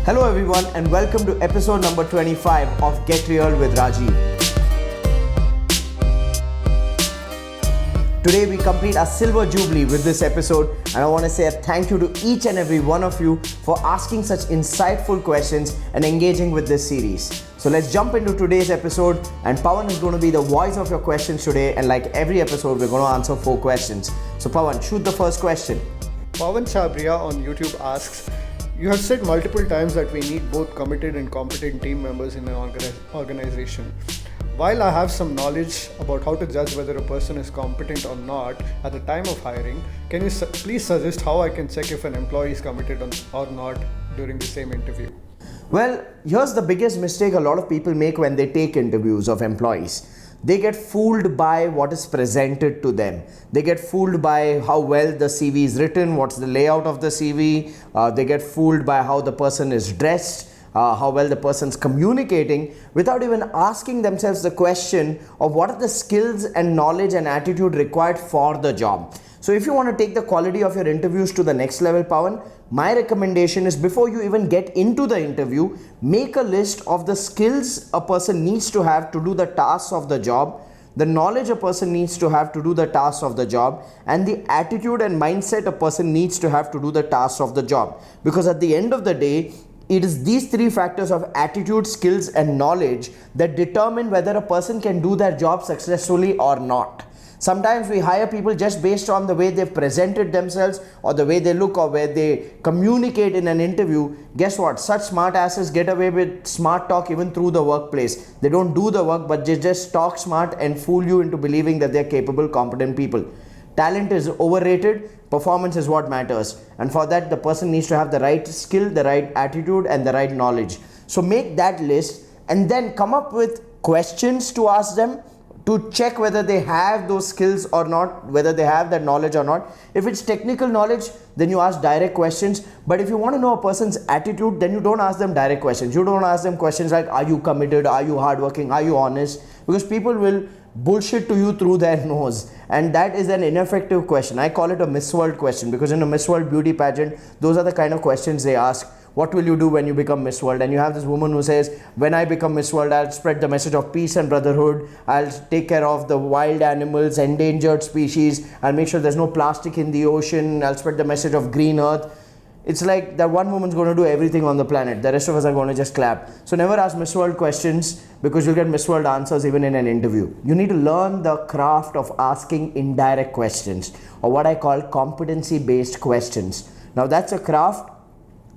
Hello everyone and welcome to episode number 25 of Get Real with Rajiv. Today we complete our silver jubilee with this episode, and I want to say a thank you to each and every one of you for asking such insightful questions and engaging with this series. So let's jump into today's episode, and Pawan is going to be the voice of your questions today, and like every episode we're going to answer 4 questions. So Pawan, shoot the first question. Pawan Chabria on YouTube asks, you have said multiple times that we need both committed and competent team members in an organization. While I have some knowledge about how to judge whether a person is competent or not at the time of hiring, can you please suggest how I can check if an employee is committed or not during the same interview? Well, here's the biggest mistake a lot of people make when they take interviews of employees. They get fooled by what is presented to them. They get fooled by how well the CV is written, what's the layout of the CV. They get fooled by how the person is dressed, how well the person's communicating, without even asking themselves the question of what are the skills and knowledge and attitude required for the job. So if you want to take the quality of your interviews to the next level, Pawan, my recommendation is before you even get into the interview, make a list of the skills a person needs to have to do the tasks of the job, the knowledge a person needs to have to do the tasks of the job, and the attitude and mindset a person needs to have to do the tasks of the job. Because at the end of the day, it is these 3 factors of attitude, skills, and knowledge that determine whether a person can do their job successfully or not. Sometimes we hire people just based on the way they've presented themselves or the way they look or where they communicate in an interview. Guess what? Such smart asses get away with smart talk even through the workplace. They don't do the work, but they just talk smart and fool you into believing that they're capable, competent people. Talent is overrated. Performance is what matters. And for that, the person needs to have the right skill, the right attitude, and the right knowledge. So make that list and then come up with questions to ask them to check whether they have those skills or not, whether they have that knowledge or not. If it's technical knowledge, then you ask direct questions. But if you want to know a person's attitude, then you don't ask them direct questions. You don't ask them questions like, are you committed? Are you hardworking? Are you honest? Because people will bullshit to you through their nose, and that is an ineffective question. I call it a Miss World question, because in a Miss World beauty pageant, those are the kind of questions they ask. What will you do when you become Miss World? And you have this woman who says, when I become Miss World, I'll spread the message of peace and brotherhood. I'll take care of the wild animals, endangered species. I'll make sure there's no plastic in the ocean. I'll spread the message of green earth. It's like that one woman's going to do everything on the planet. The rest of us are going to just clap. So never ask Miss World questions, because you'll get Miss World answers even in an interview. You need to learn the craft of asking indirect questions, or what I call competency-based questions. Now that's a craft.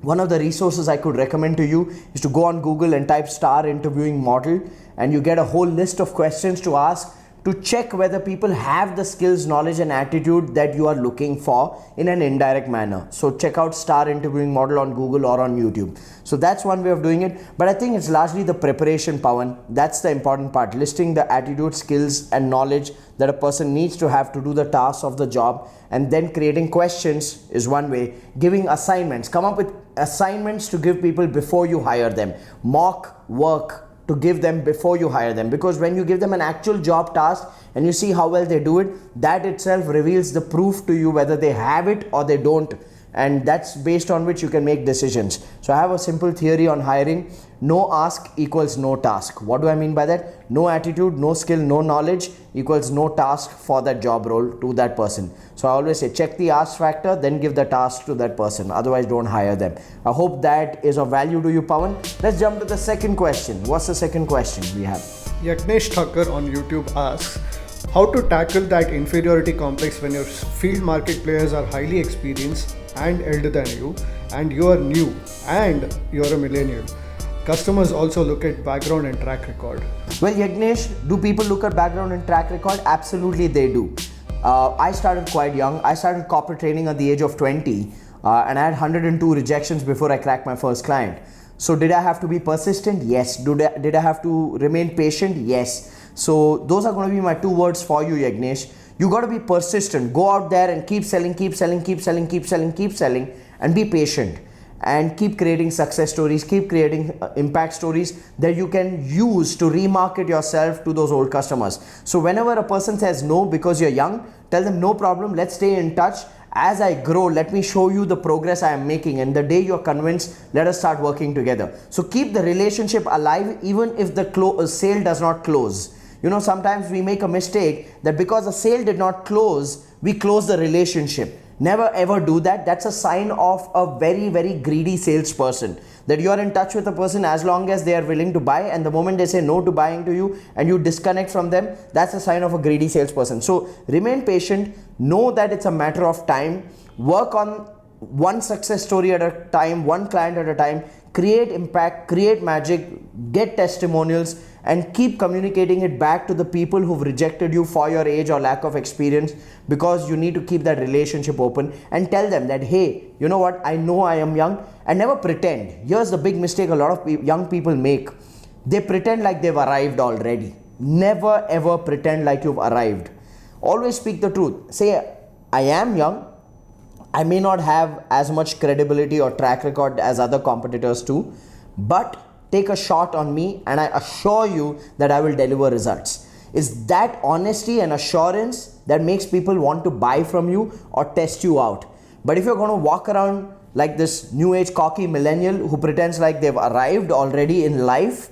One of the resources I could recommend to you is to go on Google and type star interviewing model, and you get a whole list of questions to ask to check whether people have the skills, knowledge, and attitude that you are looking for in an indirect manner. So check out star interviewing model on Google or on YouTube. So that's one way of doing it. But I think it's largely the preparation, Pawan. That's the important part. Listing the attitude, skills, and knowledge that a person needs to have to do the tasks of the job, and then creating questions is one way. Giving assignments. Come up with assignments to give people before you hire them. Mock work to give them before you hire them, because when you give them an actual job task and you see how well they do it, that itself reveals the proof to you whether they have it or they don't, and that's based on which you can make decisions. So I have a simple theory on hiring: no ask equals no task. What do I mean by that? No attitude, no skill, no knowledge equals no task for that job role to that person. So I always say, check the ask factor, then give the task to that person. Otherwise, don't hire them. I hope that is of value to you, Pawan. Let's jump to the second question. What's the second question we have? Yagnesh Thakkar on YouTube asks, how to tackle that inferiority complex when your field market players are highly experienced and elder than you, and you are new and you're a millennial. Customers also look at background and track record. Well, Yagnesh, do people look at background and track record? Absolutely they do. I started quite young. I started corporate training at the age of 20, and I had 102 rejections before I cracked my first client. So did I have to be persistent? Yes. Did I have to remain patient? Yes. So those are going to be my 2 words for you, Yagnesh. You got to be persistent. Go out there and keep selling, and be patient. And keep creating success stories, keep creating impact stories that you can use to remarket yourself to those old customers. So whenever a person says no because you're young, tell them no problem, let's stay in touch. As I grow, let me show you the progress I am making, and the day you're convinced, let us start working together. So keep the relationship alive even if the sale does not close. You know, sometimes we make a mistake that because the sale did not close, we close the relationship. Never ever do that. That's a sign of a very, very greedy salesperson. That you are in touch with a person as long as they are willing to buy, and the moment they say no to buying to you and you disconnect from them, that's a sign of a greedy salesperson. So remain patient, know that it's a matter of time, work on one success story at a time, one client at a time, create impact, create magic, get testimonials, and keep communicating it back to the people who've rejected you for your age or lack of experience, because you need to keep that relationship open and tell them that, hey, you know what, I know I am young, and never pretend. Here's the big mistake a lot of young people make. They pretend like they've arrived already. Never ever pretend like you've arrived. Always speak the truth. Say, I am young. I may not have as much credibility or track record as other competitors do, but take a shot on me and I assure you that I will deliver results. It's that honesty and assurance that makes people want to buy from you or test you out. But if you're going to walk around like this new age cocky millennial who pretends like they've arrived already in life,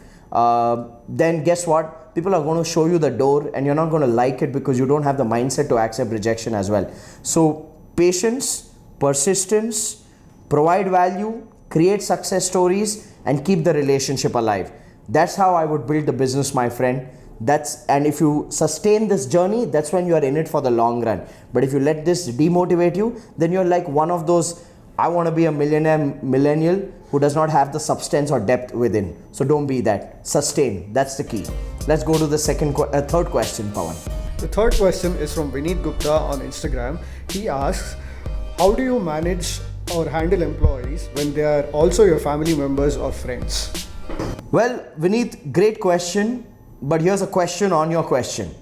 then guess what? People are going to show you the door and you're not going to like it because you don't have the mindset to accept rejection as well. So patience, persistence, provide value, create success stories, and keep the relationship alive. That's how I would build the business, my friend. And if you sustain this journey, that's when you are in it for the long run. But if you let this demotivate you, then you're like one of those, I want to be a millionaire millennial who does not have the substance or depth within. So don't be that. Sustain. That's the key. Let's go to the third question, Pawan. The third question is from Vineet Gupta on Instagram. He asks, how do you manage or handle employees when they are also your family members or friends? Well, Vineet, great question. But here's a question on your question.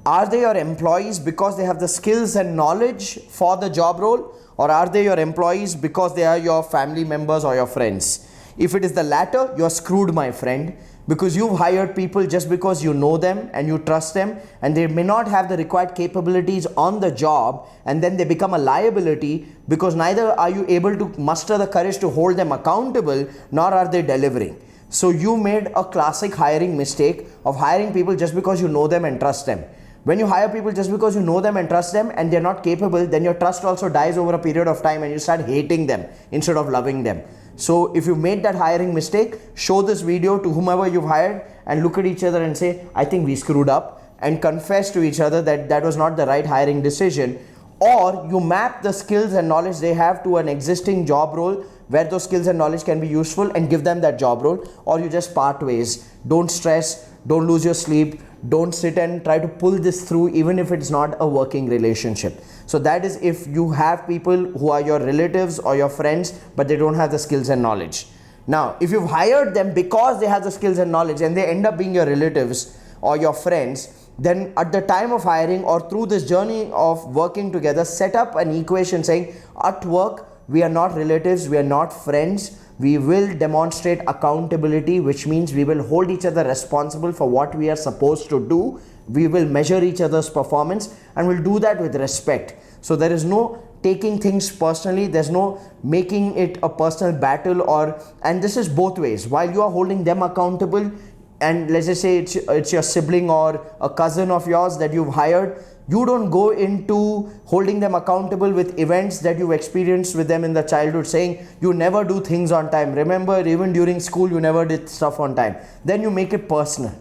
Are they your employees because they have the skills and knowledge for the job role? Or are they your employees because they are your family members or your friends? If it is the latter, you're screwed, my friend, because you've hired people just because you know them and you trust them, and they may not have the required capabilities on the job, and then they become a liability because neither are you able to muster the courage to hold them accountable, nor are they delivering. So you made a classic hiring mistake of hiring people just because you know them and trust them. When you hire people just because you know them and trust them and they're not capable, then your trust also dies over a period of time and you start hating them instead of loving them. So if you made that hiring mistake, show this video to whomever you've hired and look at each other and say, I think we screwed up, and confess to each other that that was not the right hiring decision. Or you map the skills and knowledge they have to an existing job role where those skills and knowledge can be useful and give them that job role, or you just part ways. Don't stress, don't lose your sleep, don't sit and try to pull this through even if it's not a working relationship. So that is if you have people who are your relatives or your friends but they don't have the skills and knowledge. Now, if you've hired them because they have the skills and knowledge and they end up being your relatives or your friends, then at the time of hiring or through this journey of working together, set up an equation saying, at work, we are not relatives, we are not friends. We will demonstrate accountability, which means we will hold each other responsible for what we are supposed to do. We will measure each other's performance and we'll do that with respect. So there is no taking things personally, there's no making it a personal battle, and this is both ways. While you are holding them accountable, and let's just say it's your sibling or a cousin of yours that you've hired, you don't go into holding them accountable with events that you've experienced with them in the childhood, saying you never do things on time. Remember, even during school, you never did stuff on time. Then you make it personal.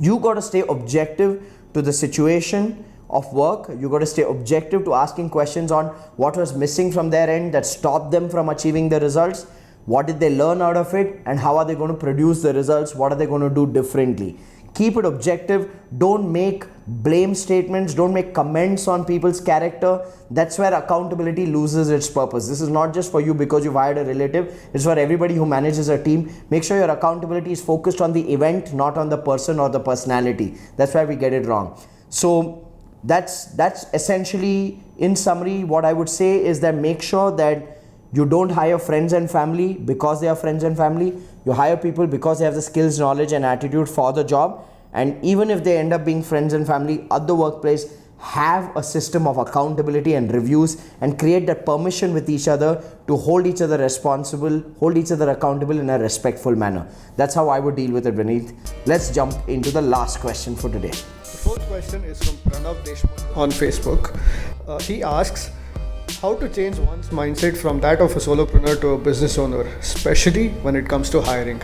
You got to stay objective to the situation of work. You got to stay objective to asking questions on what was missing from their end that stopped them from achieving the results. What did they learn out of it, and how are they going to produce the results? What are they going to do differently? Keep it objective. Don't make blame statements. Don't make comments on people's character. That's where accountability loses its purpose. This is not just for you because you've hired a relative. It's for everybody who manages a team. Make sure your accountability is focused on the event, not on the person or the personality. That's where we get it wrong. So that's essentially, in summary, what I would say is that make sure that you don't hire friends and family because they are friends and family. You hire people because they have the skills, knowledge, and attitude for the job. And even if they end up being friends and family at the workplace, have a system of accountability and reviews, and create that permission with each other to hold each other responsible, hold each other accountable in a respectful manner. That's how I would deal with it, Vineet. Let's jump into the last question for today. The fourth question is from Pranav Deshmukh on Facebook. He asks, how to change one's mindset from that of a solopreneur to a business owner, especially when it comes to hiring?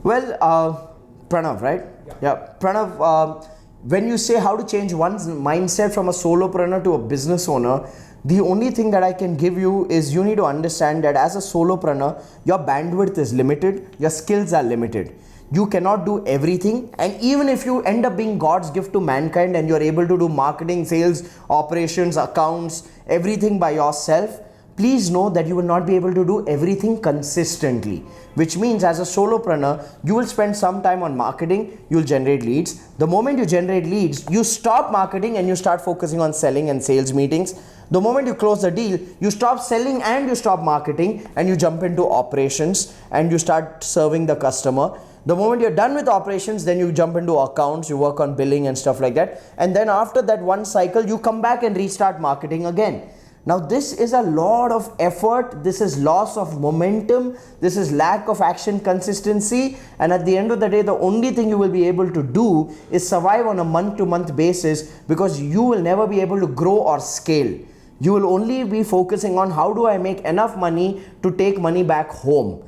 Well, Pranav, right? Yeah. Pranav, when you say how to change one's mindset from a solopreneur to a business owner, the only thing that I can give you is you need to understand that as a solopreneur, your bandwidth is limited, your skills are limited. You cannot do everything, and even if you end up being God's gift to mankind and you're able to do marketing, sales, operations, accounts, everything by yourself, please know that you will not be able to do everything consistently, which means as a solopreneur, you will spend some time on marketing, you'll generate leads. The moment you generate leads, you stop marketing and you start focusing on selling and sales meetings. The moment you close the deal, you stop selling and you stop marketing and you jump into operations and you start serving the customer. The moment you're done with operations, then you jump into accounts, you work on billing and stuff like that. And then after that one cycle, you come back and restart marketing again. Now this is a lot of effort, this is loss of momentum, this is lack of action consistency, and at the end of the day, the only thing you will be able to do is survive on a month-to-month basis, because you will never be able to grow or scale. You will only be focusing on how do I make enough money to take money back home.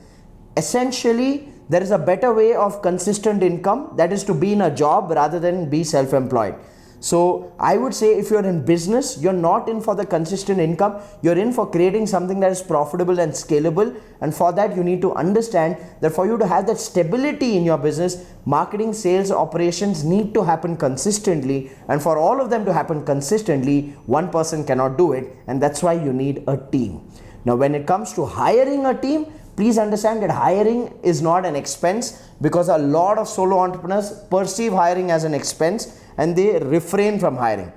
Essentially, there is a better way of consistent income, that is to be in a job rather than be self-employed. So I would say if you're in business, you're not in for the consistent income, you're in for creating something that is profitable and scalable. And for that, you need to understand that for you to have that stability in your business, marketing, sales, operations need to happen consistently. And for all of them to happen consistently, one person cannot do it. And that's why you need a team. Now, when it comes to hiring a team, please understand that hiring is not an expense, because a lot of solo entrepreneurs perceive hiring as an expense and they refrain from hiring.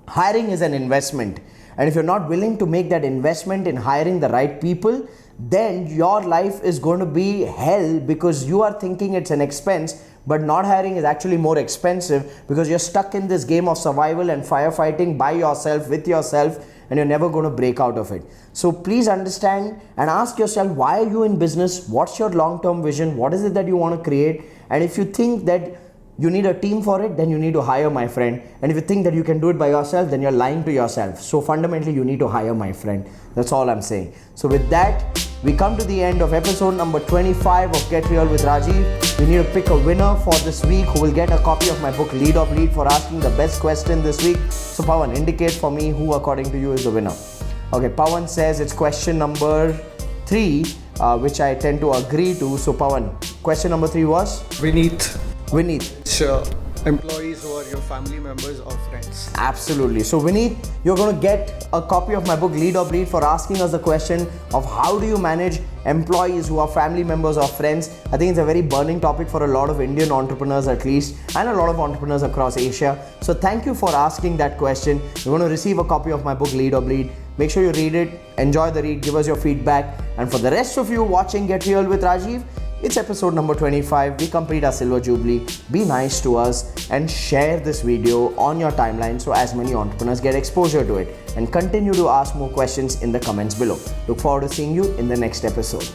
Hiring is an investment, and if you're not willing to make that investment in hiring the right people, then your life is going to be hell, because you are thinking it's an expense, but not hiring is actually more expensive, because you're stuck in this game of survival and firefighting by yourself, with yourself, and you're never going to break out of it. So please understand and ask yourself, why are you in business? What's your long-term vision? What is it that you want to create? And if you think that you need a team for it, then you need to hire, my friend. And if you think that you can do it by yourself, then you're lying to yourself. So fundamentally, you need to hire, my friend. That's all I'm saying. So with that, we come to the end of episode number 25 of Get Real with Rajiv. We need to pick a winner for this week who will get a copy of my book Lead of Lead for asking the best question this week. So Pawan, indicate for me who according to you is the winner. Okay, Pawan says it's question number 3, which I tend to agree to. So Pawan, question number 3 was? Vineet. Sure. Employees who are your family members or friends. Absolutely. So Vineet, you're going to get a copy of my book Lead or Bleed for asking us the question of how do you manage employees who are family members or friends. I think it's a very burning topic for a lot of Indian entrepreneurs at least, and a lot of entrepreneurs across Asia. So thank you for asking that question. You're going to receive a copy of my book Lead or Bleed. Make sure you read it, enjoy the read, give us your feedback. And for the rest of you watching Get Real with Rajiv, it's episode number 25. We complete our silver jubilee. Be nice to us and share this video on your timeline so as many entrepreneurs get exposure to it. And continue to ask more questions in the comments below. Look forward to seeing you in the next episode.